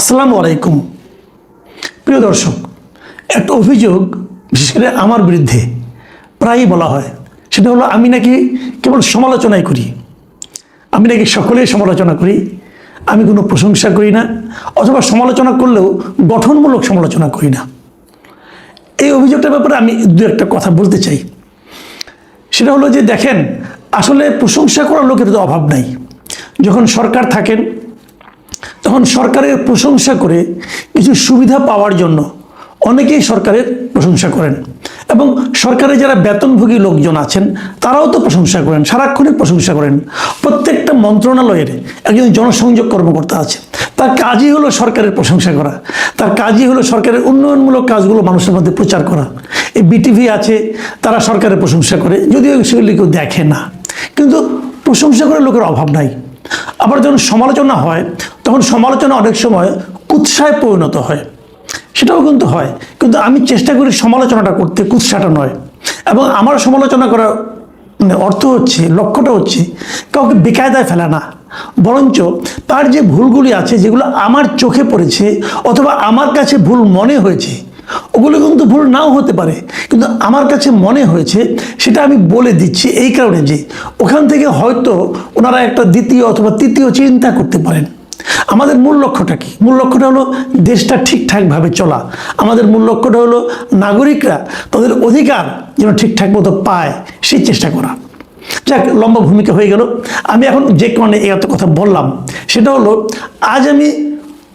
আসসালামু আলাইকুম। প্রিয় দর্শক, একটা অভিযোগ বিশেষ করে আমার বিরুদ্ধে প্রায়ই বলা হয়, সেটা হলো আমি নাকি কেবল সমালোচনাই করি, আমি নাকি সকলের সমালোচনা করি, আমি কোনো প্রশংসা করি না, অথবা সমালোচনা করলেও গঠনমূলক সমালোচনা করি না। এই অভিযোগটার ব্যাপারে আমি দু একটা কথা বলতে চাই। সেটা হলো যে দেখেন, আসলে প্রশংসা করার লোকের তো অভাব নাই। যখন সরকার থাকেন তখন সরকারের প্রশংসা করে কিছু সুবিধা পাওয়ার জন্য অনেকেই সরকারের প্রশংসা করেন, এবং সরকারে যারা বেতনভোগী লোকজন আছেন তারাও তো প্রশংসা করেন, সারাক্ষণই প্রশংসা করেন। প্রত্যেকটা মন্ত্রণালয়ের একজন জনসংযোগ কর্মকর্তা আছে, তার কাজই হলো সরকারের প্রশংসা করা, তার কাজই হলো সরকারের উন্নয়নমূলক কাজগুলো মানুষের মধ্যে প্রচার করা। এই বিটিভি আছে, তারা সরকারের প্রশংসা করে, যদিও সেগুলি কেউ দেখে না, কিন্তু প্রশংসা করে লোকের অভাব নাই। আবার যখন সমালোচনা হয় তখন সমালোচনা অনেক সময় কুৎসায় পরিণত হয়, সেটাও কিন্তু হয়, কিন্তু আমি চেষ্টা করি সমালোচনাটা করতে, কুৎসাটা নয়। এবং আমার সমালোচনা করার অর্থ হচ্ছে, লক্ষ্যটা হচ্ছে কাউকে বেকায়দায় ফেলা না, বরঞ্চ তার যে ভুলগুলি আছে যেগুলো আমার চোখে পড়েছে অথবা আমার কাছে ভুল মনে হয়েছে, ওগুলো কিন্তু ভুল নাও হতে পারে, কিন্তু আমার কাছে মনে হয়েছে সেটা আমি বলে দিচ্ছি এই কারণে যে ওখান থেকে হয়তো ওনারা একটা দ্বিতীয় অথবা তৃতীয় চিন্তা করতে পারেন। আমাদের মূল লক্ষ্যটা কি? মূল লক্ষ্যটা হলো দেশটা ঠিকঠাকভাবে চলা। আমাদের মূল লক্ষ্যটা হলো নাগরিকরা তাদের অধিকার যেন ঠিকঠাক মতো পায়, সেই চেষ্টা করা। যাক, লম্বা ভূমিকা হয়ে গেল। আমি এখন যে কারণে এই এত কথা বললাম সেটা হলো, আজ আমি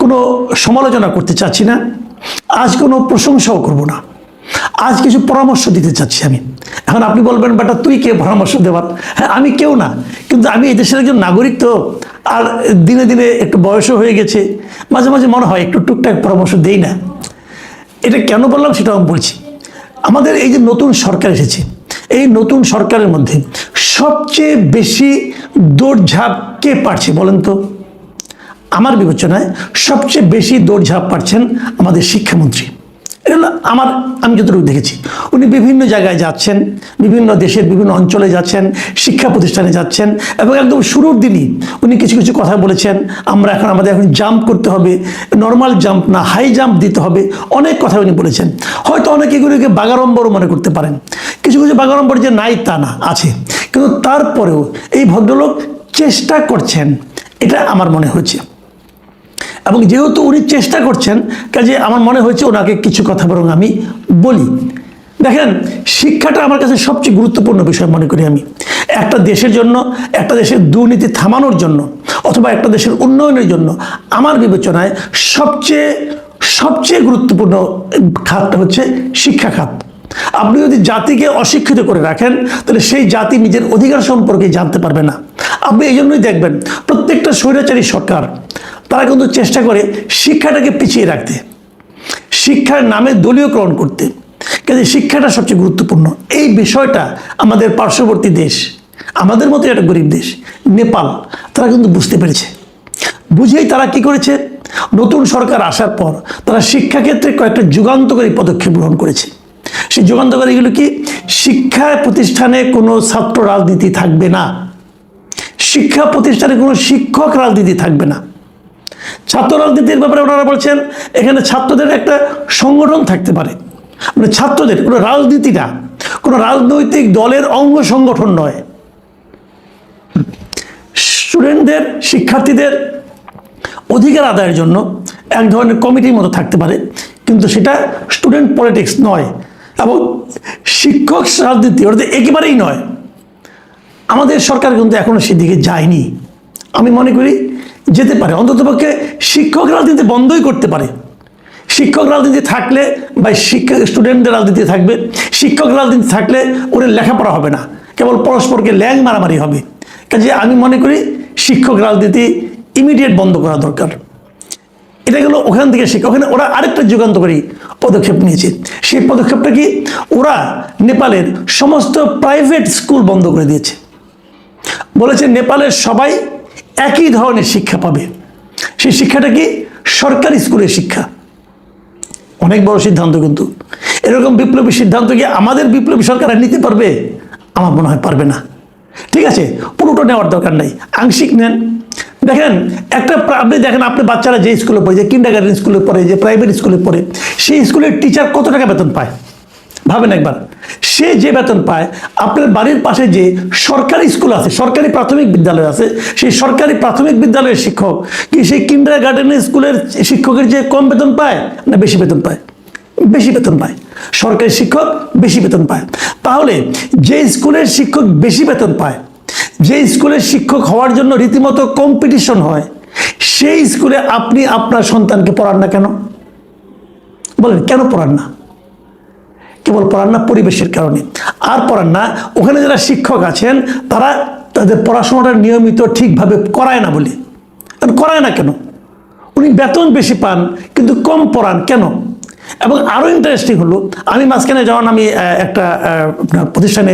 কোনো সমালোচনা করতে চাচ্ছি না, আজ কোনো প্রশংসাও করব না, আজ কিছু পরামর্শ দিতে চাচ্ছি আমি। এখন আপনি বলবেন, বেটা তুই কে পরামর্শ দেওয়ার? হ্যাঁ, আমি কেউ না, কিন্তু আমি এই দেশের একজন নাগরিক, তো আর দিনে দিনে একটু বয়সও হয়ে গেছে, মাঝে মাঝে মনে হয় একটু টুকটাক পরামর্শ দেই না। এটা কেন বললাম সেটাও আমি বলছি। আমাদের এই যে নতুন সরকার এসেছে, এই নতুন সরকারের মধ্যে সবচেয়ে বেশি দৌড়ঝাঁপ কে পারছে বলেন তো? আমার বিবেচনায় সবচেয়ে বেশি দৌড়ঝাঁপ পাচ্ছেন আমাদের শিক্ষামন্ত্রী। এটা হলো আমি যতটুকু দেখেছি, উনি বিভিন্ন জায়গায় যাচ্ছেন, বিভিন্ন দেশের বিভিন্ন অঞ্চলে যাচ্ছেন, শিক্ষা প্রতিষ্ঠানে যাচ্ছেন, এবং একদম শুরুর দিনই উনি কিছু কিছু কথা বলেছেন। আমাদের এখন জাম্প করতে হবে, নর্মাল জাম্প না হাই জাম্প দিতে হবে, অনেক কথা উনি বলেছেন। হয়তো অনেকে এগুলিকে বাগাড়ম্বরও মনে করতে পারেন, কিছু কিছু বাগাড়ম্বর যে নাই তা না, আছে, কিন্তু তারপরেও এই ভদ্রলোক চেষ্টা করছেন, এটা আমার মনে হয়েছে। এবং যেহেতু উনি চেষ্টা করছেন, কাজে আমার মনে হয়েছে ওনাকে কিছু কথা বরং আমি বলি। দেখেন, শিক্ষাটা আমার কাছে সবচেয়ে গুরুত্বপূর্ণ বিষয় মনে করি আমি। একটা দেশের জন্য, একটা দেশের দুর্নীতি থামানোর জন্য, অথবা একটা দেশের উন্নয়নের জন্য আমার বিবেচনায় সবচেয়ে গুরুত্বপূর্ণ খাতটা হচ্ছে শিক্ষা খাত। আপনি যদি জাতিকে অশিক্ষিত করে রাখেন, তাহলে সেই জাতি নিজের অধিকার সম্পর্কে জানতে পারবে না। আপনি এই জন্যই দেখবেন প্রত্যেকটা স্বৈরাচারী সরকার তারা কিন্তু চেষ্টা করে শিক্ষাটাকে পিছিয়ে রাখতে, শিক্ষার নামে দলীয়করণ করতে। কাজে শিক্ষাটা সবচেয়ে গুরুত্বপূর্ণ। এই বিষয়টা আমাদের পার্শ্ববর্তী দেশ, আমাদের মতো একটা গরিব দেশ নেপাল, তারা কিন্তু বুঝতে পেরেছে। বুঝেই তারা কি করেছে, নতুন সরকার আসার পর তারা শিক্ষাক্ষেত্রে কয়েকটা যুগান্তকারী পদক্ষেপ গ্রহণ করেছে। সেই যুগান্তকারীগুলো কি? শিক্ষা প্রতিষ্ঠানে কোনো ছাত্র রাজনীতি থাকবে না, শিক্ষা প্রতিষ্ঠানে কোনো শিক্ষক রাজনীতি থাকবে না। ছাত্র রাজনীতির ব্যাপারে ওনারা বলছেন এখানে ছাত্রদের একটা সংগঠন থাকতে পারে, মানে ছাত্রদের কোনো রাজনীতি না, কোনো রাজনৈতিক দলের অঙ্গ সংগঠন নয়। স্টুডেন্টদের, শিক্ষার্থীদের অধিকার আদায়ের জন্য এক ধরনের কমিটির মতো থাকতে পারে, কিন্তু সেটা স্টুডেন্ট পলিটিক্স নয়, এবং শিক্ষক রাজনীতি ওটা একেবারেই নয়। আমাদের সরকার কিন্তু এখনো সেদিকে যায়নি। আমি মনে করি যেতে পারে, অন্ততপক্ষে শিক্ষক রাজনীতি বন্ধই করতে পারে। শিক্ষক রাজনীতি থাকলে বা স্টুডেন্টদের রাজনীতি থাকবে, শিক্ষক রাজনীতি থাকলে ওদের লেখাপড়া হবে না, কেবল পরস্পরকে ল্যাং মারামারি হবে। কাজে আমি মনে করি শিক্ষক রাজনীতি ইমিডিয়েট বন্ধ করা দরকার। এটা গেলো ওখান থেকে শিক্ষা। ওখানে ওরা আরেকটা যুগান্তকারী পদক্ষেপ নিয়েছে। সেই পদক্ষেপটা কি? ওরা নেপালের সমস্ত প্রাইভেট স্কুল বন্ধ করে দিয়েছে। বলেছে নেপালের সবাই একই ধরনের শিক্ষা পাবে। সেই শিক্ষাটা কি? সরকারি স্কুলের শিক্ষা। অনেক বড় সিদ্ধান্ত, কিন্তু এরকম বিপ্লবী সিদ্ধান্ত কি আমাদের বিপ্লবী সরকার নিতে পারবে? আমার মনে হয় পারবে না। ঠিক আছে, পুরোটা নেওয়ার দরকার নাই, আংশিক নেন, দেখেন আপনি দেখেন, আপনি বাচ্চারা যে স্কুলে পড়ে, যে কিন্ডারগার্টেন স্কুলে পড়ে, যে প্রাইভেট স্কুলে পড়ে, সেই স্কুলের টিচার কত টাকা বেতন পায় ভাবেন একবার। সে যে বেতন পায়, আপনার বাড়ির পাশে যে সরকারি স্কুল আছে, সরকারি প্রাথমিক বিদ্যালয় আছে, সেই সরকারি প্রাথমিক বিদ্যালয়ের শিক্ষক কি সেই কিন্ডারগার্টেনের স্কুলের শিক্ষকের যে কম বেতন পায় না বেশি বেতন পায়? বেশি বেতন পায়। সরকারি শিক্ষক বেশি বেতন পায়। তাহলে যে স্কুলের শিক্ষক বেশি বেতন পায়, যে স্কুলের শিক্ষক হওয়ার জন্য রীতিমতো কম্পিটিশন হয়, সেই স্কুলে আপনি আপনার সন্তানকে পড়ান না কেন? বলেন কেন পড়ান না? কেবল পড়ান না পরিবেশের কারণে, আর পড়ান না ওখানে যারা শিক্ষক আছেন তারা তাদের পড়াশোনাটা নিয়মিত ঠিকভাবে করায় না বলে। করায় না কেন? উনি বেতন বেশি পান কিন্তু কম পড়ান কেন? এবং আরও ইন্টারেস্টিং হলো, আমি মাঝখানে যখন আমি একটা প্রতিষ্ঠানে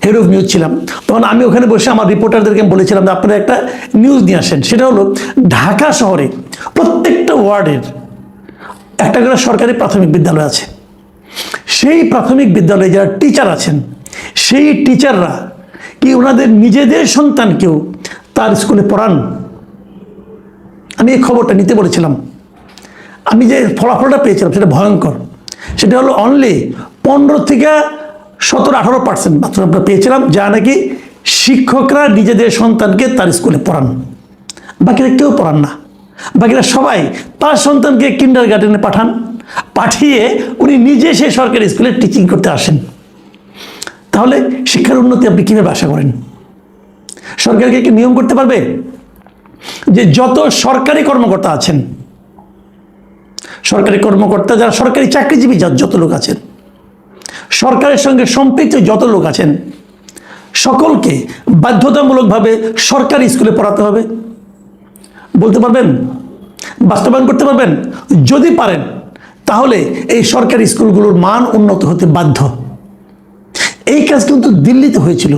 হেড অফ নিউজ ছিলাম, তখন আমি ওখানে বসে আমার রিপোর্টারদেরকে বলেছিলাম যে আপনারা একটা নিউজ নিয়ে আসেন। সেটা হলো ঢাকা শহরে প্রত্যেকটা ওয়ার্ডের একটা করে সরকারি প্রাথমিক বিদ্যালয় আছে। সেই প্রাথমিক বিদ্যালয়ে যারা টিচার আছেন, সেই টিচাররা কি ওনাদের নিজেদের সন্তানকেও তার স্কুলে পড়ান? আমি এই খবরটা নিতে বলেছিলাম। আমি যে ফলাফলটা পেয়েছিলাম সেটা ভয়ঙ্কর। সেটা হলো অনলি 15 থেকে 17-18% মাত্র আমরা পেয়েছিলাম যা নাকি শিক্ষকরা নিজেদের সন্তানকে তার স্কুলে পড়ান। বাকিরা কেউ পড়ান না। বাকিরা সবাই তার সন্তানকে কিন্ডারগার্টেনে পাঠান, পাঠিয়ে উনি নিজে সেই সরকারি স্কুলে টিচিং করতে আসেন। তাহলে শিক্ষার উন্নতি আপনি কীভাবে আশা করেন? সরকারকে কি নিয়ম করতে পারবে যে যত সরকারি কর্মকর্তা আছেন, সরকারি কর্মকর্তা যারা সরকারি চাকরিজীবী যত লোক আছেন, সরকারের সঙ্গে সম্পৃক্ত যত লোক আছেন, সকলকে বাধ্যতামূলকভাবে সরকারি স্কুলে পড়াতে হবে? বলতে পারবেন? বাস্তবায়ন করতে পারবেন? যদি পারেন তাহলে এই সরকারি স্কুলগুলোর মান উন্নত হতে বাধ্য। এই কাজ কিন্তু দিল্লিতে হয়েছিল।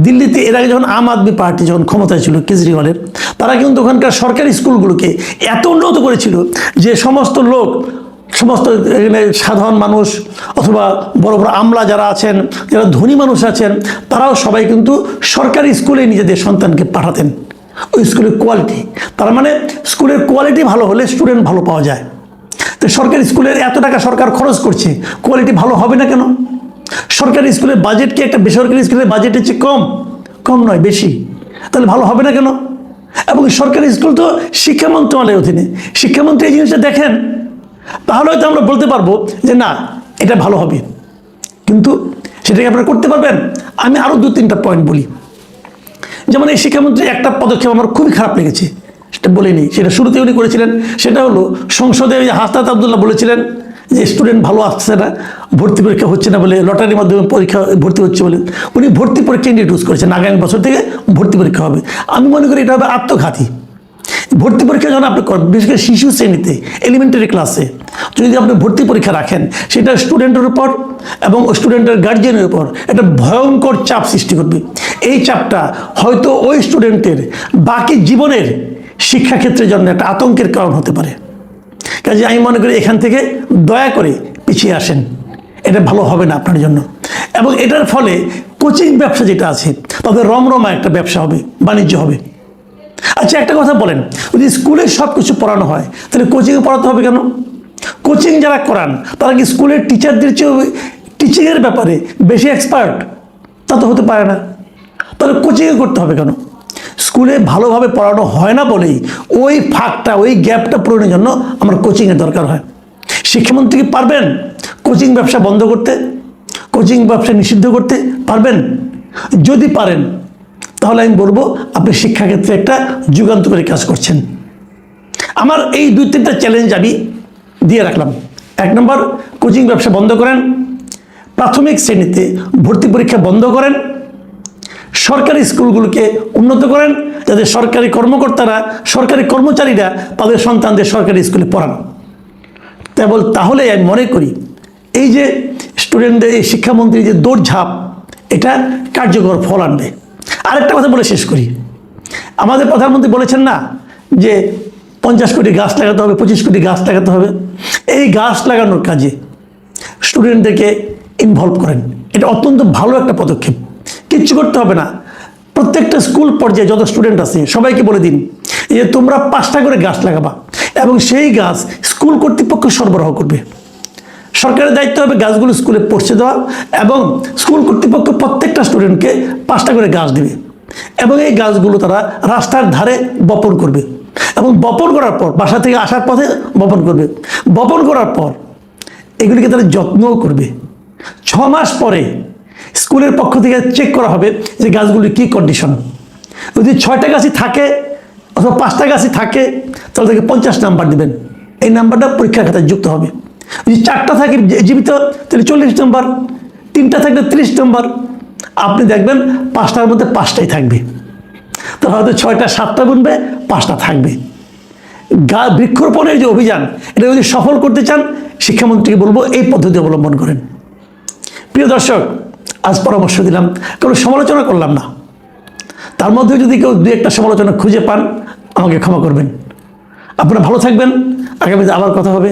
দিল্লিতে এর আগে যখন আম আদমি পার্টি যখন ক্ষমতায় ছিল কেজরিওয়ালের, তারা কিন্তু ওখানকার সরকারি স্কুলগুলোকে এত উন্নত করেছিল যে সমস্ত লোক, সমস্ত সাধারণ মানুষ অথবা বড় বড় আমলা যারা আছেন, যারা ধনী মানুষ আছেন, তারাও সবাই কিন্তু সরকারি স্কুলে নিজেদের সন্তানকে পাঠাতেন। ওই স্কুলের কোয়ালিটি, তার মানে স্কুলের কোয়ালিটি ভালো হলে স্টুডেন্ট ভালো পাওয়া যায়। তো সরকারি স্কুলের এত টাকা সরকার খরচ করছে, কোয়ালিটি ভালো হবে না কেন? সরকারি স্কুলের বাজেট কি একটা বেসরকারি স্কুলের বাজেটের চেয়ে কম? কম নয়, বেশি। তাহলে ভালো হবে না কেন? এবং সরকারি স্কুল তো শিক্ষা মন্ত্রণালয়ের অধীনে। শিক্ষামন্ত্রী এই জিনিসটা দেখেন, তাহলে হয়তো আমরা বলতে পারবো যে না, এটা ভালো হবে। কিন্তু সেটাকে আপনারা করতে পারবেন? আমি আরও 2-3টা পয়েন্ট বলি। যেমন এই শিক্ষামন্ত্রী একটা পদক্ষেপ আমার খুবই খারাপ লেগেছে, সেটা বলিনি, সেটা শুরুতে উনি করেছিলেন। সেটা হলো সংসদে হাসনাত আবদুল্লাহ বলেছিলেন যে স্টুডেন্ট ভালো আসছে না, ভর্তি পরীক্ষা হচ্ছে না বলে, লটারির মাধ্যমে পরীক্ষা ভর্তি হচ্ছে বলে উনি ভর্তি পরীক্ষা ইন্ট্রোডিউস করেছেন। আগামী বছর থেকে ভর্তি পরীক্ষা হবে। আমি মনে করি এটা হবে আত্মঘাতী। ভর্তি পরীক্ষা যখন আপনি করেন, বিশেষ করে শিশু শ্রেণীতে, এলিমেন্টারি ক্লাসে যদি আপনি ভর্তি পরীক্ষা রাখেন, সেটা স্টুডেন্টের উপর এবং স্টুডেন্টের গার্জিয়ানের উপর একটা ভয়ঙ্কর চাপ সৃষ্টি করবে। এই চাপটা হয়তো ওই স্টুডেন্টের বাকি জীবনের শিক্ষাক্ষেত্রের জন্য একটা আতঙ্কের কারণ হতে পারে। কাজে আমি মনে করি এখান থেকে দয়া করে পিছিয়ে আসেন, এটা ভালো হবে না আপনার জন্য। এবং এটার ফলে কোচিং ব্যবসা যেটা আছে তাদের রমরমা একটা ব্যবসা হবে, বাণিজ্য হবে। আচ্ছা একটা কথা বলেন, যদি স্কুলে সব কিছু পড়ানো হয় তাহলে কোচিংয়ে পড়াতে হবে কেন? কোচিং যারা করান তারা কি স্কুলের টিচারদের চেয়ে টিচিংয়ের ব্যাপারে বেশি এক্সপার্ট? তা তো হতে পারে না। তাহলে কোচিংয়ে করতে হবে কেন? স্কুলে ভালোভাবে পড়ানো হয় না বলেই ওই ফাঁকটা, ওই গ্যাপটা পূরণের জন্য আমার কোচিংয়ের দরকার হয়। শিক্ষামন্ত্রী কি পারবেন কোচিং ব্যবসা বন্ধ করতে, কোচিং ব্যবসা নিষিদ্ধ করতে পারবেন? যদি পারেন তাহলে আমি বলবো আপনি শিক্ষাক্ষেত্রে একটা যুগান্তকারী কাজ করছেন। আমার এই 2-3টা চ্যালেঞ্জ আমি দিয়ে রাখলাম। 1 নম্বর, কোচিং ব্যবসা বন্ধ করেন। প্রাথমিক শ্রেণীতে ভর্তি পরীক্ষা বন্ধ করেন। সরকারি স্কুলগুলোকে উন্নত করেন যাতে সরকারি কর্মকর্তারা, সরকারি কর্মচারীরা তাদের সন্তানদের সরকারি স্কুলে পড়ান। তাহলে আমি মনে করি এই যে স্টুডেন্টদের এই শিক্ষামন্ত্রীর যে দৌড়ঝাঁপ, এটা কার্যকর ফল আনবে। আরেকটা কথা বলে শেষ করি। আমাদের প্রধানমন্ত্রী বলেছেন না যে 50 কোটি গাছ লাগাতে হবে, 25 কোটি গাছ লাগাতে হবে। এই গাছ লাগানোর কাজে স্টুডেন্টদেরকে ইনভলভ করেন, এটা অত্যন্ত ভালো একটা পদক্ষেপ। কিচ্ছু করতে হবে না, প্রত্যেকটা স্কুল পর্যায়ে যত স্টুডেন্ট আছে সবাইকে বলে দিন এই যে তোমরা 5টা করে গাছ লাগাবা এবং সেই গাছ স্কুল কর্তৃপক্ষ সরবরাহ করবে। সরকারের দায়িত্ব হবে গাছগুলো স্কুলে পৌঁছে দেওয়া এবং স্কুল কর্তৃপক্ষ প্রত্যেকটা স্টুডেন্টকে 5টা করে গাছ দেবে এবং এই গাছগুলো তারা রাস্তার ধারে বপন করবে এবং বপন করার পর বাসা থেকে আসার পথে বপন করবে। বপন করার পর এগুলিকে তারা যত্নও করবে। 6 মাস পরে স্কুলের পক্ষ থেকে চেক করা হবে যে গাছগুলির কী কন্ডিশন। যদি 6টা গাছই থাকে অথবা 5টা গাছই থাকে তাহলে তাকে 50 নাম্বার দেবেন। এই নাম্বারটা পরীক্ষার খাতায় যুক্ত হবে। যদি 4টা থাকে জীবিত তাহলে 40 নাম্বার, 3টা থাকলে 30 নাম্বার। আপনি দেখবেন 5টার মধ্যে 5টাই থাকবে, তাহলে হয়তো 6টা 7টা গুনবে, 5টা থাকবে। বৃক্ষরোপণের যে অভিযান এটা যদি সফল করতে চান শিক্ষামন্ত্রীকে বলবো এই পদ্ধতি অবলম্বন করেন। প্রিয় দর্শক, আজ পরামর্শ দিলাম, কোনো সমালোচনা করলাম না। তার মধ্যে যদি কেউ 2-1টা সমালোচনা খুঁজে পান আমাকে ক্ষমা করবেন। আপনারা ভালো থাকবেন, আগামীতে আবার কথা হবে।